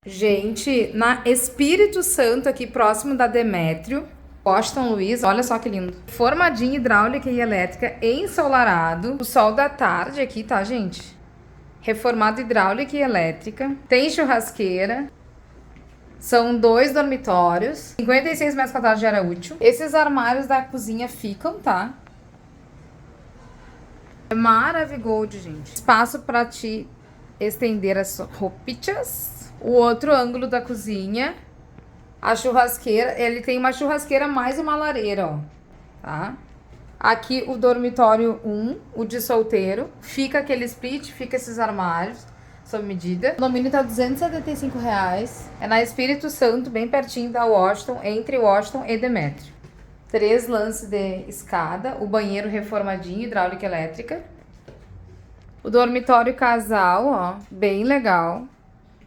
Gente, na Espírito Santo, aqui próximo da Demétrio, Washington Luiz, olha só que lindo. Formadinha hidráulica e elétrica ensolarado. O sol da tarde aqui, tá, gente? Reformado hidráulica e elétrica. Tem churrasqueira. São 2 dormitórios. 56 metros quadrados de área útil. Esses armários da cozinha ficam, tá? É Maravigold, gente. Espaço pra te estender as roupinhas. O outro ângulo da cozinha. A churrasqueira. Ele tem uma churrasqueira mais uma lareira, ó. Tá? Aqui o dormitório 1, o de solteiro. Fica aquele split, fica esses armários. Sob medida. O condomínio tá R$275. É na Espírito Santo, bem pertinho da Washington, entre Washington e Demétrio. 3 lances de escada. O banheiro reformadinho, hidráulica e elétrica. O dormitório casal, ó. Bem legal.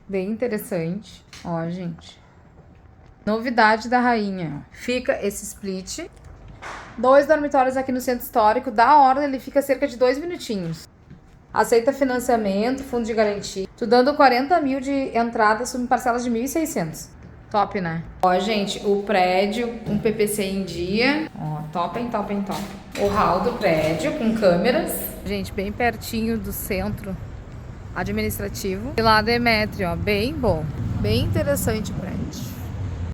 Bem interessante. Ó, gente. Novidade da rainha. Fica esse split. 2 dormitórios aqui no centro histórico. Da hora, ele fica cerca de 2 minutinhos. Aceita financiamento, fundo de garantia. Tu dando 40 mil de entrada sob parcelas de 1.600. Top, né? Ó, gente, o prédio, um PPC em dia. Ó, top. O hall do prédio com câmeras. Gente, bem pertinho do centro administrativo. E lá Demétrio, ó, bem bom. Bem interessante o prédio.